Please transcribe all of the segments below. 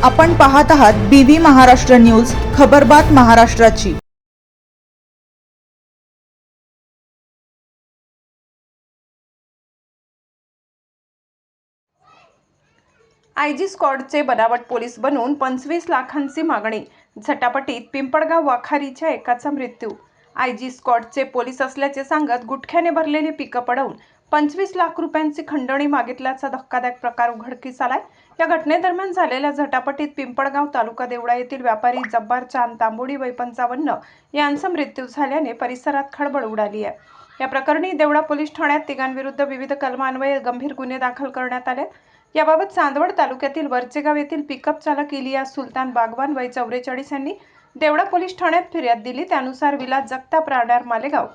आपण पाहत आहात BV महाराष्ट्र न्यूज, खबरबात महाराष्ट्राची। आयजी स्क्वॉडचे बनावट पोलीस बनवून 25 लाखांची मागणी। झटापटीत पिंपळगाव वाखारीच्या एकाचा मृत्यू। आयजी स्क्वॉडचे पोलीस असल्याचे सांगत गुटख्याने भरलेले पिकअप अडवून 25 लाख रुपयांची खंडणी मागितल्याचा धक्कादायक प्रकार उघडकीस आलाय। या घटनेदरम्यान झालेल्या झटापटीत पिंपळगाव तालुका देवळा येथील व्यापारी जब्बार चांद तांबोडी वय 55 यांचा मृत्यू झाल्याने परिसरात खळबळ उडाली आहे। या प्रकरणी देवळा पोलीस ठाण्यात तिघांविरुद्ध विविध कलमान्वये गंभीर गुन्हे दाखल करण्यात आले। याबाबत चांदवड तालुक्यातील वरचेगाव येथील पिकअप चालक इलियास सुलतान बागवान वय 44 यांनी देवळा पोलीस ठाण्यात फिर्याद दिली। त्यानुसार विलास जगताप राहणार मालेगाव,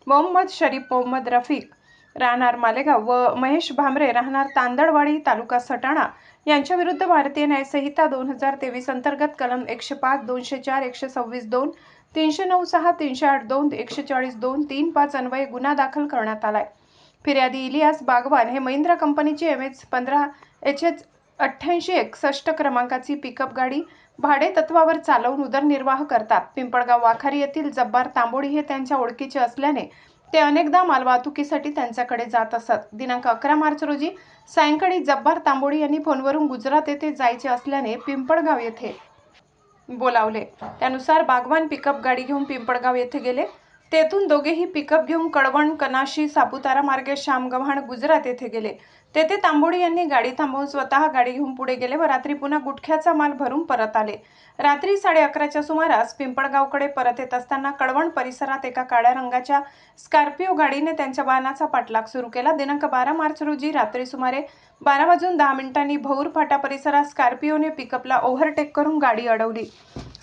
मोहम्मद शरीफ मोहम्मद रफीक राहणार मालेगाव व महेश भामरे राहणार तांदळवाडी तालुका सटाणा यांच्या विरुद्ध भारतीय न्याय संहिता 2023 अंतर्गत कलम 105, 204, 126, 2, 309(6), 308, 2, 140, 2, 35 अन्वये गुन्हा दाखल करण्यात आलाय। फिर्यादी इलियास बागवान हे महिंद्रा कंपनीची MH15 HS 8861 क्रमांकाची पिकअप गाडी भाडे तत्वावर चालवून उदरनिर्वाह करतात। पिंपळगाव वाखारी येथील जब्बार तांबोडी हे त्यांच्या ओळखीचे असल्याने ते अनेकदा मालवाहतुकीसाठी त्यांच्याकडे जात असत। दिनांक 11 मार्च रोजी सायंकाळी जब्बार तांबोडी यांनी फोनवरून गुजरात येथे जायचे असल्याने पिंपळगाव येथे बोलावले। त्यानुसार बागवान पिकअप गाडी घेऊन पिंपळगाव येथे गेले। तेथून दोघेही पिकअप घेऊन कळवण, कनाशी, सापुतारा मार्गे श्यामगव्हाण गुजरात येथे गेले। तेथे तांबोडी यांनी गाडी थांबवून स्वतः गाडी घेऊन पुढे गेले व रात्री पुन्हा गुटख्याचा माल भरून परत आले। रात्री 11:30च्या सुमारास पिंपळगावकडे परत येत असताना कळवण परिसरात एका काळ्या रंगाच्या स्कॉर्पिओ गाडीने त्यांच्या वाहनाचा पाठलाग सुरू केला। दिनांक 12 मार्च रोजी रात्री सुमारे 12:10 भौर फाटा परिसरात स्कॉर्पिओने पिकअपला ओव्हरटेक करून गाडी अडवली।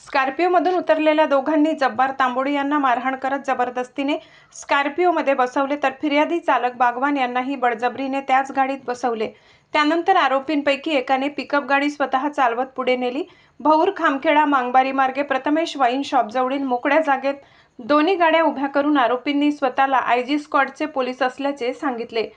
स्कॉर्पिओमधून उतरलेल्या दोघांनी जब्बार तांबोडी यांना मारहाण करत जबरदस्तीने स्कॉर्पिओमध्ये बसवले, तर फिर्यादी चालक बागवान यांनाही बळजबरीने त्याच गाडीत बसवले। त्यानंतर आरोपींपैकी एकाने पिकअप गाडी स्वतः चालवत पुढे नेली। भौर खामखेडा मांगबारी मार्गे प्रथमेश वाईन शॉपजवळील मोकळ्या जागेत दोन्ही गाड्या उभ्या करून आरोपींनी स्वतःला आयजी स्क्वॉडचे पोलीस असल्याचे सांगितले।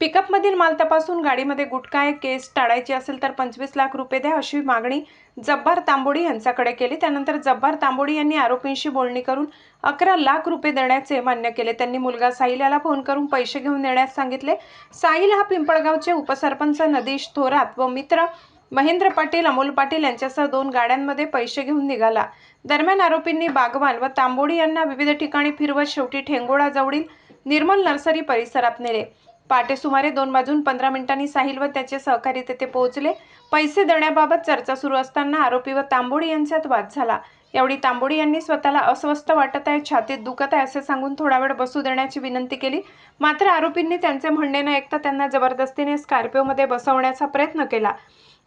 पिकअपमधील माल तपासून गाडीमध्ये गुटखा आहे, केस टाळायची असेल तर 25 लाख रुपये द्या अशी मागणी जब्बार तांबोडी यांच्याकडे केली। त्यानंतर जब्बार तांबोडी यांनी आरोपींशी बोलणी करून 11 लाख रुपये देण्याचे मान्य केले। त्यांनी मुलगा साहिल याला फोन करून पैसे घेऊन येण्यास सांगितले। साहिल हा पिंपळगावचे उपसरपंच नदीश थोरात व मित्र महेंद्र पाटील, अमोल पाटील यांच्यासह 2 गाड्यांमध्ये पैसे घेऊन निघाला। दरम्यान आरोपींनी बागवान व तांबोडी यांना विविध ठिकाणी फिरवत शेवटी ठेंगोळा जवळील निर्मल नर्सरी परिसरात नेले। पहाटे सुमारे 2:15 साहिल व त्याचे सहकारी तेथे पोहोचले। पैसे देण्याबाबत चर्चा सुरू असताना आरोपी व तांबोडी यांच्यात वाद झाला। यावेळी तांबोडी यांनी स्वतःला अस्वस्थ वाटत आहे, छातीत दुखत आहे असे सांगून थोडा वेळ बसू देण्याची विनंती केली। मात्र आरोपींनी त्यांचे म्हणणे न ऐकता त्यांना जबरदस्तीने स्कॉर्पिओमध्ये बसवण्याचा प्रयत्न केला।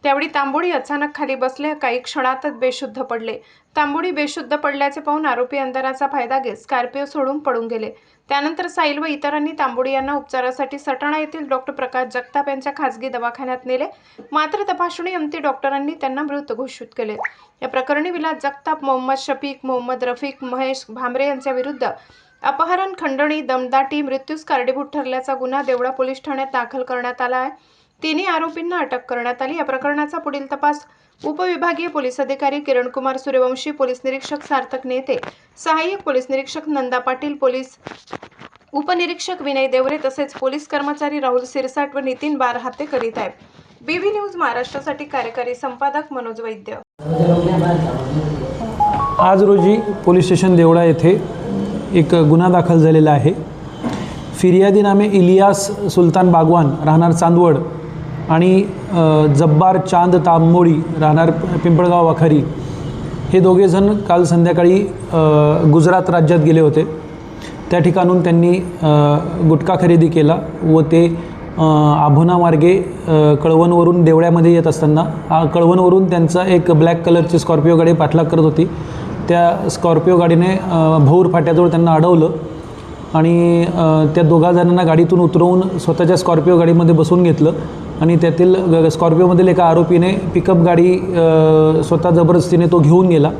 त्यावेळी तांबोडी अचानक खाली बसले, काही क्षणातच बेशुद्ध पडले। तांबोडी बेशुद्ध पडल्याचे पाहून आरोपी अंधाराचा फायदा घेत स्कॉर्पिओ सोडून पळून गेले। त्यानंतर साहिल व इतरांनी तांबोडी यांना उपचारासाठी सटाणा येथील डॉक्टर प्रकाश जगताप यांच्या खासगी दवाखान्यात नेले। मात्र तपासणी अंती डॉक्टरांनी त्यांना मृत घोषित केले। या प्रकरणी विलास जगताप, मोहम्मद शफीक, मोहम्मद रफीक, महेश भामरे यांच्या विरुद्ध अपहरण, खंडणी, दमदाटी, मृत्यूस कारणीभूत ठरल्याचा गुन्हा देवळा पोलीस ठाण्यात दाखल करण्यात आला आहे। तिन्ही आरोपींना अटक करण्यात आली। या प्रकरणाचा पुढील तपास उपविभागीय पोलीस अधिकारी किरण कुमार सूर्यवंशी, पोलीस निरीक्षक सार्थक नेते, सहाय्यक पोलीस निरीक्षक नंदा पाटील, पोलीस उपनिरीक्षक विनय देवरे तसेच पोलीस कर्मचारी राहुल सिरसाट व नितीन बारहाते करीत आहेत। BV न्यूज महाराष्ट्रासाठी कार्यकारी संपादक मनोज वैद्य। आज रोजी पोलीस स्टेशन देवळा येथे एक गुन्हा दाखल झालेला आहे। फिर्यादी नामे इलियास सुलतान बागवान राहणार चांदवड आणि जब्बार चांद तांबोडी राहणार पिंपळगाव वाखारी हे दोघेजण काल संध्याकाळी गुजरात राज्यात गेले होते। त्या ठिकाणून त्यांनी गुटखा खरेदी केला व ते आभोना मार्गे कळवणवरून देवळ्यामध्ये येत असताना कळवणवरून त्यांचा एक ब्लॅक कलरची स्कॉर्पिओ गाडी पाठलाग करत होती। त्या स्कॉर्पिओ गाडीने भौर फाट्याजवळ त्यांना अडवलं आणि त्या दोघा जणांना गाडीतून उतरवून स्वतःच्या स्कॉर्पिओ गाडीमध्ये बसवून घेतलं आणि त्यातील स्कॉर्पिओमधील एका आरोपीने पिकअप गाडी स्वतः जबरदस्तीने तो घेऊन गेला।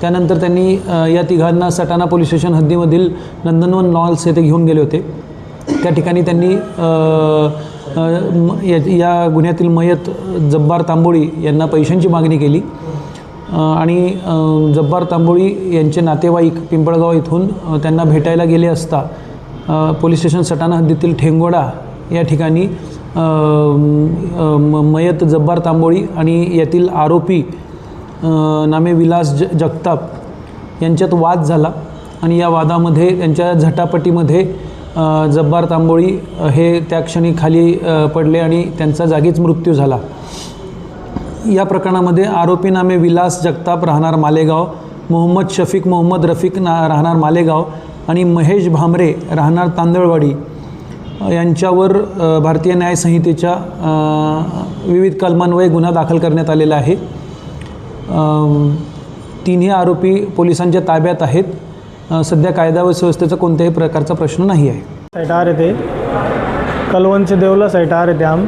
त्यानंतर त्यांनी या तिघांना सटाणा पोलीस स्टेशन हद्दीमधील नंदनवन लॉन्स येथे घेऊन गेले होते। त्या ठिकाणी त्यांनी या गुन्ह्यातील मयत जब्बार तांबोळी यांना पैशांची मागणी केली आणि जब्बार तांबोळी यांचे नातेवाईक पिंपळगाव येथून त्यांना भेटायला गेले असता पोलीस स्टेशन सटाणा हद्दीतील ठेंगोडा या ठिकाणी मयत जब्बार तांबोळी आणि यातील आरोपी नामे विलास जगताप यांच्यात वाद झाला आणि या वादामध्ये त्यांच्या झटापटीमध्ये जब्बार तांबोळी हे त्या क्षणी खाली पडले आणि त्यांचा जागीच मृत्यू झाला. या प्रकरणामध्ये आरोपी नामे विलास जगताप राहणार मालेगाव, मोहम्मद शफीक मोहम्मद रफीक राहणार मालेगाव आणि महेश भामरे राहणार तांदळवाडी यांच्यावर भारतीय न्याय संहितेच्या विविध कलमान्वये गुन्हा दाखल करण्यात आलेला आहे. तिन्ही आरोपी पोलिसांच्या ताब्यात आहेत. सध्या कायदा व सुव्यवस्थेचा कोणत्याही प्रकारचा प्रश्न नहीं है. साइड आ रहे थे, कलवन से देवला साइड आ रहे थे हम.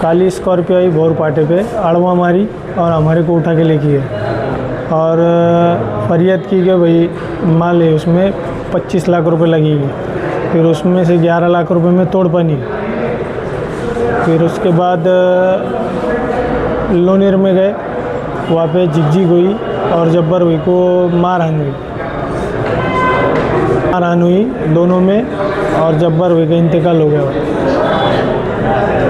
काली स्कॉर्पियो आई भोर पाटे पे अड़वा मारी और हमारे को उठा के लेके गए और फरियाद की कि भाई माल है उसमें 25 लाख रुपए लगेगी. फिर उसमें से 11 लाख रुपए में तोड़ पानी. फिर उसके बाद लोनेर में गए, वहाँ पे झिकझिक हुई और जब्बर हुई को मारहान हुई दोनों में और जब्बर हुई का इंतकाल हो गया.